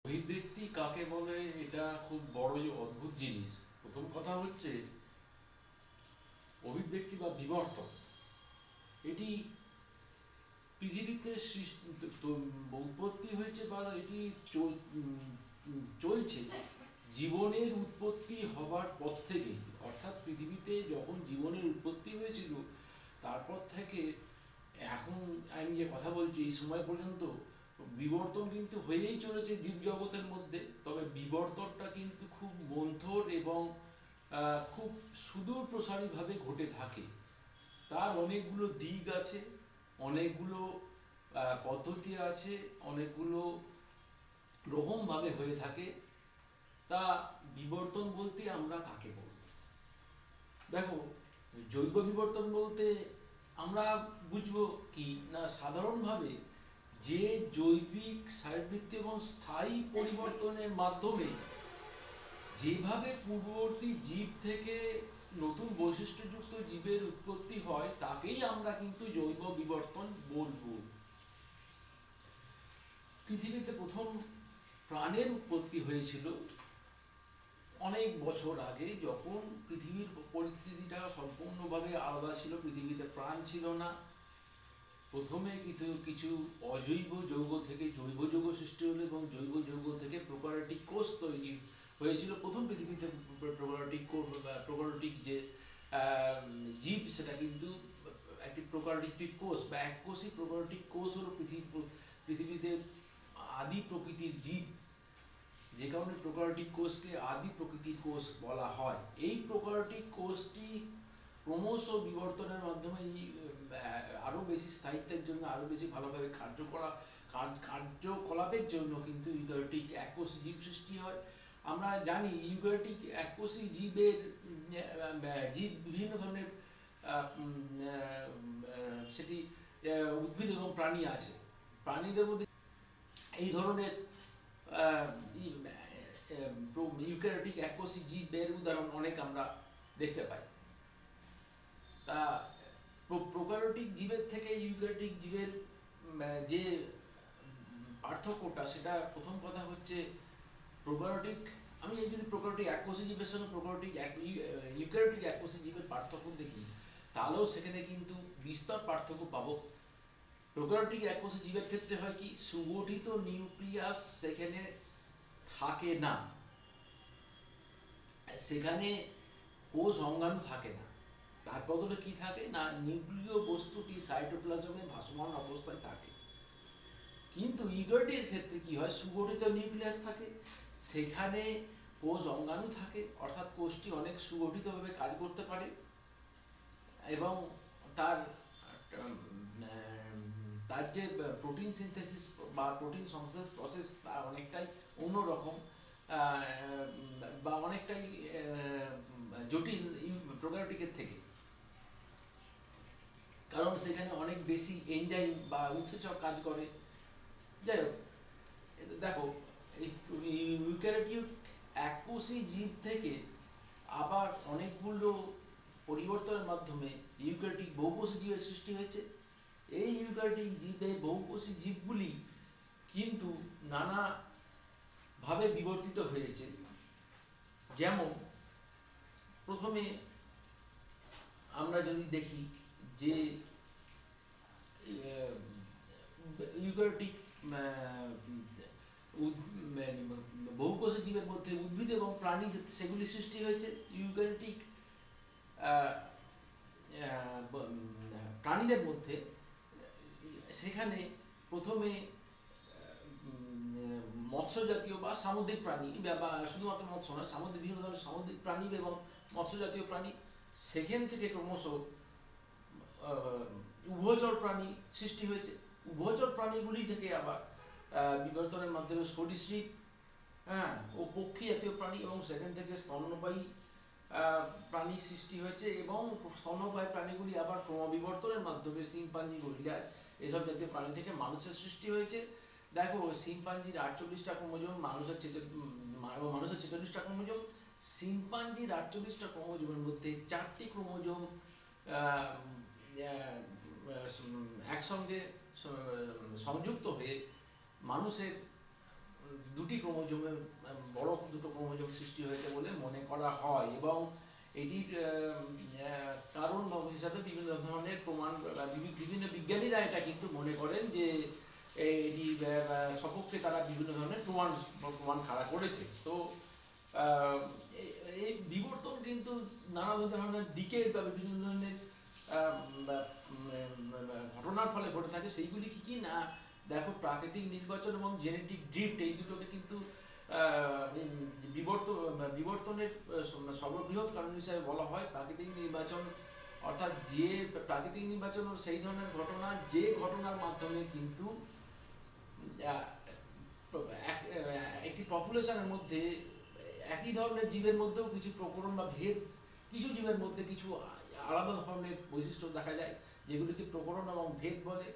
অভিব্যক্তি কাকে বলে, এটা খুব বড়ই অদ্ভুত জিনিস। প্রথম কথা হচ্ছে অভিব্যক্তি বা বিবর্তন, এটি পৃথিবীতে উৎপত্তি হয়েছে বা এটি চলছে জীবনের উৎপত্তি হবার পর থেকে। অর্থাৎ পৃথিবীতে যখন জীবনের উৎপত্তি হয়েছিল তারপর থেকে এখন আমি যে কথা বলছি এই সময় পর্যন্ত বিবর্তন কিন্তু হয়েই চলেছে জীব জগতের মধ্যে। তবে বিবর্তনটা কিন্তু খুব মন্থর এবং খুব সুদূর প্রসারীভাবে ঘটে থাকে। তার অনেকগুলো দিক আছে, অনেকগুলো পদ্ধতি আছে, অনেকগুলো রকমভাবে হয়ে থাকে। তা বিবর্তন বলতে আমরা কাকে বলব? দেখো, জৈব বিবর্তন বলতে আমরা বুঝবো কি না, সাধারণভাবে যে জৈবিক শারীরবৃত্তীয় এবং স্থায়ী পরিবর্তনের মাধ্যমে যেভাবে পূর্ববর্তী জীব থেকে নতুন বৈশিষ্ট্যযুক্ত জীবের উৎপত্তি হয় তাকেই আমরা কিন্তু জৈব বিবর্তন বলবো। পৃথিবীতে প্রথম প্রাণের উৎপত্তি হয়েছিল অনেক বছর আগে, যখন পৃথিবীর পরিস্থিতিটা সম্পূর্ণভাবে আলাদা ছিল। পৃথিবীতে প্রাণ ছিল না। প্রথমে কিছু কিছু অজৈব যৌগ থেকে জৈব যৌগ সৃষ্টি হলো এবং জৈব যৌগ থেকে প্রোক্যারিওটিক কোষ তৈরি হয়েছিল। প্রথম পৃথিবীতে প্রোক্যারিওটিক যে জীব, সেটা কিন্তু একটি প্রোক্যারিওটিক কোষ বা এককোষী প্রোক্যারিওটিক কোষ হলো পৃথিবীতে আদি প্রকৃতির জীব। যে কারণে প্রোক্যারিওটিক কোষকে আদি প্রকৃতির কোষ বলা হয়। এই প্রোক্যারিওটিক কোষটি ক্রমশ বিবর্তনের মাধ্যমে আরও বেশি স্থায়িত্বের জন্য, আরও বেশি ভালোভাবে কার্যকলাপের জন্য কিন্তু ইউক্যারিওটিক এককোষী জীব সৃষ্টি হয়। আমরা জানি ইউক্যারিওটিক এককোষী জীবের জীব বিভিন্ন ধরনের সেটি উদ্ভিদ এবং প্রাণী আছে। প্রাণীদের মধ্যে এই ধরনের ইউক্যারিওটিক এককোষী জীবের উদাহরণ অনেক আমরা দেখতে পাই। তা প্রোক্যারিওটিক জীবের থেকে ইউক্যারিওটিক জীবের যে পার্থক্যটা, সেটা প্রথম কথা হচ্ছে প্রোক্যারিওটিক, আমি যদি প্রোক্যারিওটিক এককোষী জীবের সঙ্গে ইউক্যারিওটিক এককোষী জীবের পার্থক্য দেখি, তাহলেও সেখানে কিন্তু বিস্তর পার্থক্য পাবো। প্রোক্যারিওটিক এককোষী জীবের ক্ষেত্রে হয় কি, সুগঠিত নিউক্লিয়াস সেখানে থাকে না, সেখানে কোষ অঙ্গাণু থাকে না। তার বদলে কি থাকে না, নিউক্লিয় বস্তুটি সাইটোপ্লাজমে ভাসমান অবস্থায় থাকে। কিন্তু ইউক্যারিওটের ক্ষেত্রে কি হয়, সুগঠিত নিউক্লিয়াস থাকে, সেখানে কোষ অঙ্গাণু থাকে, অর্থাৎ কোষটি অনেক সুগঠিতভাবে কাজ করতে পারে এবং তার তার যে প্রোটিন সিনথেসিস বা প্রোটিন সংশ্লেষ প্রসেস তা অনেকটাই অন্যরকম বা অনেকটাই জটিল প্রোক্যারিওটিকের থেকে। কারণ সেখানে অনেক বেশি এনজাইম বা উৎসেচক কাজ করে। যাই হোক, দেখো, এই ইউক্যারিওটিক এককোষী জীব থেকে আবার অনেকগুলো পরিবর্তনের মাধ্যমে ইউক্যারিওটিক বহুকোষী জীবের সৃষ্টি হয়েছে। এই ইউক্যারিওটিক জীবের বহুকোষী জীবগুলি কিন্তু নানাভাবে বিবর্তিত হয়েছে। যেমন প্রথমে আমরা যদি দেখি যে ইউক্যারিওটিক বহুকোষী জীবের মধ্যে উদ্ভিদ এবং প্রাণী সেগুলি সৃষ্টি হয়েছে। ইউক্যারিওটিক প্রাণীদের মধ্যে সেখানে প্রথমে মৎস্য জাতীয় বা সামুদ্রিক প্রাণী, বা শুধুমাত্র মৎস্য নয়, সামুদ্রিক বিভিন্ন ধরনের সামুদ্রিক প্রাণী এবং মৎস্য জাতীয় প্রাণী, সেখান থেকে ক্রমশ উভয়চর প্রাণী সৃষ্টি হয়েছে। উভয়চর প্রাণীগুলি থেকে আবার বিবর্তনের মাধ্যমে সরীসৃপ ও পক্ষী জাতীয় প্রাণী এবং সেখান থেকে স্তন্যপায়ী প্রাণী সৃষ্টি হয়েছে এবং স্তন্যপায়ী প্রাণীগুলি আবার ক্রমবিবর্তনের মাধ্যমে শিম্পাঞ্জি, গরিলা এসব জাতীয় প্রাণী থেকে মানুষের সৃষ্টি হয়েছে। দেখো, শিম্পাঞ্জির 48টা ক্রোমোজোম, মানুষের 46টা ক্রোমোজোম। শিম্পাঞ্জির 48টা ক্রোমোজোমের মধ্যে 4টি ক্রোমোজোম একসঙ্গে সংযুক্ত হয়ে মানুষের দুটি ক্রোমোজোমে বড় দুটো ক্রোমোজোম সৃষ্টি হয়েছে বলে মনে করা হয়, এবং এটির কারণ হিসাবে বিভিন্ন ধরনের প্রমাণ বিভিন্ন বিজ্ঞানীরা এটা কিন্তু মনে করেন যে এটি সপক্ষে তারা বিভিন্ন ধরনের প্রমাণ খাড়া করেছে। তো এই বিবর্তন কিন্তু নানা ধরনের দিকে বা বিভিন্ন ধরনের ঘটনার ফলে ঘটে থাকে। সেইগুলি কি কি না প্রাকৃতিক নির্বাচন এবং জেনেটিক ড্রিফট, এই দুটোকে কিন্তু বিবর্তনের সর্ববৃহৎ কারণ হিসাবে বলা হয়। প্রাকৃতিক নির্বাচন অর্থাৎ যে প্রাকৃতিক নির্বাচন সেই ধরনের ঘটনা, যে ঘটনার মাধ্যমে কিন্তু একটি পপুলেশনের মধ্যে একই ধরনের জীবের মধ্যেও কিছু প্রকরণ বা ভেদ, কিছু জীবের মধ্যে কিছু আলাদা ধরনের বৈশিষ্ট্য দেখা যায়, যেগুলিকে প্রকরণ এবং ভেদ বলে।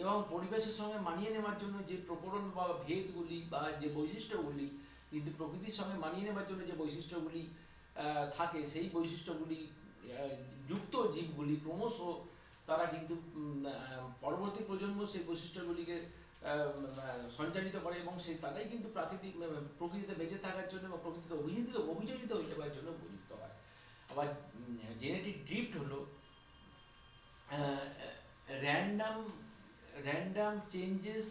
এবং পরিবেশের সঙ্গে মানিয়ে নেওয়ার জন্য যে প্রকরণ বা ভেদগুলি বা যে বৈশিষ্ট্যগুলি কিন্তু প্রকৃতির সঙ্গে মানিয়ে নেওয়ার জন্য যে বৈশিষ্ট্যগুলি থাকে, সেই বৈশিষ্ট্যগুলি যুক্ত জীবগুলি ক্রমশ তারা কিন্তু পরবর্তী প্রজন্ম সেই বৈশিষ্ট্যগুলিকে সঞ্চারিত করে, এবং সেই তারাই কিন্তু প্রকৃতিতে বেঁচে থাকার জন্য বা প্রকৃতিতে অভিযোজিত হয়ে যাওয়ার জন্য উপযুক্ত হয়। আবার জেনেটিক ড্রিফট হলো র্যান্ডাম চেঞ্জেস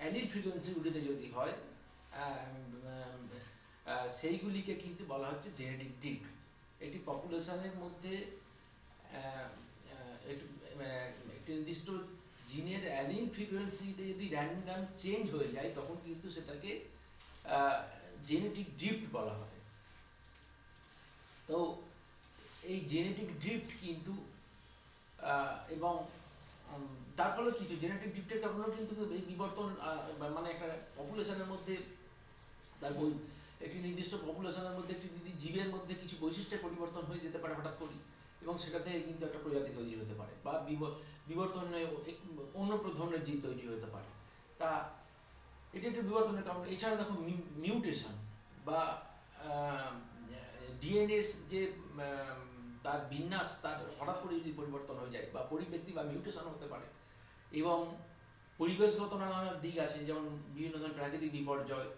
অ্যালিল ফ্রিকোয়েন্সিগুলিতে যদি হয়, সেইগুলিকে কিন্তু বলা হচ্ছে জেনেটিক ড্রিফট। এটি পপুলেশনের মধ্যে একটি নির্দিষ্ট জিনের অ্যালিল ফ্রিকোয়েন্সিতে যদি র্যান্ডাম চেঞ্জ হয়ে যায়, তখন কিন্তু সেটাকে জেনেটিক ড্রিফট বলা হয়। তো এই জেনেটিক ড্রিফট কিন্তু এবং তার ফলে কিছু জেনেটিক ড্রিফটের কারণেও কিন্তু এই বিবর্তন, মানে একটা পপুলেশনের মধ্যে একটি নির্দিষ্ট পপুলেশনের মধ্যে একটি জীবের মধ্যে কিছু বৈশিষ্ট্যের পরিবর্তন হয়ে যেতে পারে হঠাৎ করে, এবং সেটা থেকে কিন্তু একটা প্রজাতি তৈরি হতে পারে, বা বিবর্তনে অন্য ধরনের জীব তৈরি হতে পারে। তা এটি একটা বিবর্তনের কারণ। এছাড়া দেখো মিউটেশন বা ডিএনএ যে তার বিন্যাস, তার হঠাৎ করে যদি পরিবর্তন হয়ে যায়, বা পরিব্যক্তি বা মিউটেশন হতে পারে। এবং পরিবেশগত নানা দিক আছে, যেমন বিভিন্ন ধরনের প্রাকৃতিক বিপর্যয়,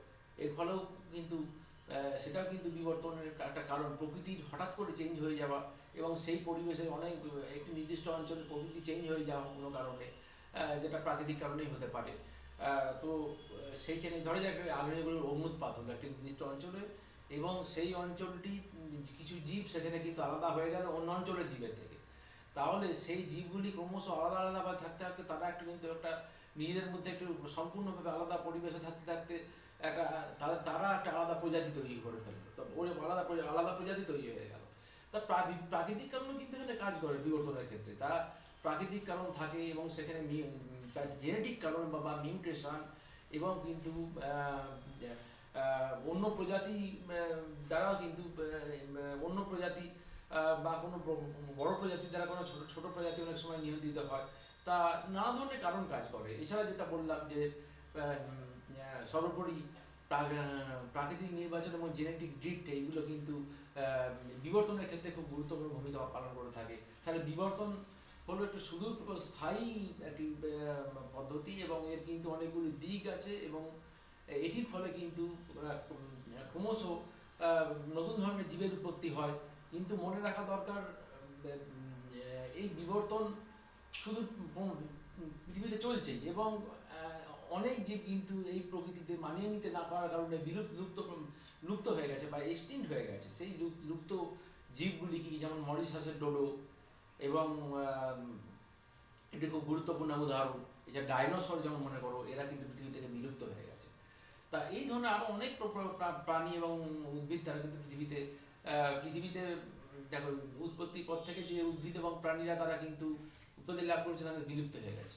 এর ফলেও কিন্তু সেটাও কিন্তু বিবর্তনের একটা কারণ। প্রকৃতির হঠাৎ করে চেঞ্জ হয়ে যাওয়া, এবং সেই পরিবেশে একটি নির্দিষ্ট অঞ্চলে প্রকৃতি চেঞ্জ হয়ে যাওয়া কোনো কারণে, যেটা প্রাকৃতিক কারণেই হতে পারে। তো সেইখানে ধরে যায় আগ্নেয়গিরির অগ্নুৎপাত হলো একটি নির্দিষ্ট অঞ্চলে, এবং সেই অঞ্চলটি কিছু জীব সেখানে কিন্তু আলাদা হয়ে গেল অন্য অঞ্চলের জীবের থেকে। তাহলে সেই জীবগুলি ক্রমশ আলাদা আলাদাভাবে থাকতে থাকতে তারা কিন্তু একটা নিজেদের মধ্যে একটু সম্পূর্ণভাবে আলাদা পরিবেশে থাকতে থাকতে তারা একটা আলাদা প্রজাতি তৈরি করে ফেললো। তো ওই আলাদা প্রজাতি তৈরি হয়ে গেল। তা প্রাকৃতিক কারণও কিন্তু এখানে কাজ করে বিবর্তনের ক্ষেত্রে। তা প্রাকৃতিক কারণ থাকে, এবং সেখানে তার জেনেটিক কারণ বা মিউটেশন, এবং কিন্তু অন্য প্রজাতি দ্বারাও কিন্তু অন্য প্রজাতি বা কোনো বড় প্রজাতি দ্বারা কোনো ছোট প্রজাতি অনেক সময় নিয়ন্ত্রিত হয়। তা নানা ধরনের কারণ কাজ করে। এছাড়া যেটা বললাম যে সর্বোপরি প্রাকৃতিক নির্বাচন এবং জেনেটিক ড্রিফট, এইগুলো কিন্তু বিবর্তনের ক্ষেত্রে খুব গুরুত্বপূর্ণ ভূমিকা পালন করে থাকে। তাহলে বিবর্তন হলো একটু সুদূর স্থায়ী একটি পদ্ধতি, এবং এর কিন্তু অনেকগুলি দিক আছে, এবং এটির ফলে কিন্তু ক্রমশ নতুন ধরনের জীবের উৎপত্তি হয়। কিন্তু মনে রাখা দরকার, এই বিবর্তন শুধু পৃথিবীতে চলছে, এবং অনেক জীব কিন্তু এই প্রকৃতিতে মানিয়ে নিতে না পারার কারণে লুপ্ত হয়ে গেছে বা এক্সটিংক্ট হয়ে গেছে। সেই লুপ্ত জীবগুলি কি, যেমন মরিশাসের ডোডো, এবং এটি খুব গুরুত্বপূর্ণ উদাহরণ। এছাড়া ডাইনোসর যেমন মনে করো, এরা কিন্তু পৃথিবী থেকে বিলুপ্ত হয়ে গেছে। তা এই ধরনের আরও অনেক প্রাণী এবং উদ্ভিদ তারা কিন্তু পৃথিবীতে দেখো উৎপত্তির পর থেকে যে উদ্ভিদ এবং প্রাণীরা তারা কিন্তু উৎপত্তি লাভ করেছে, তাদের বিলুপ্ত হয়ে গেছে।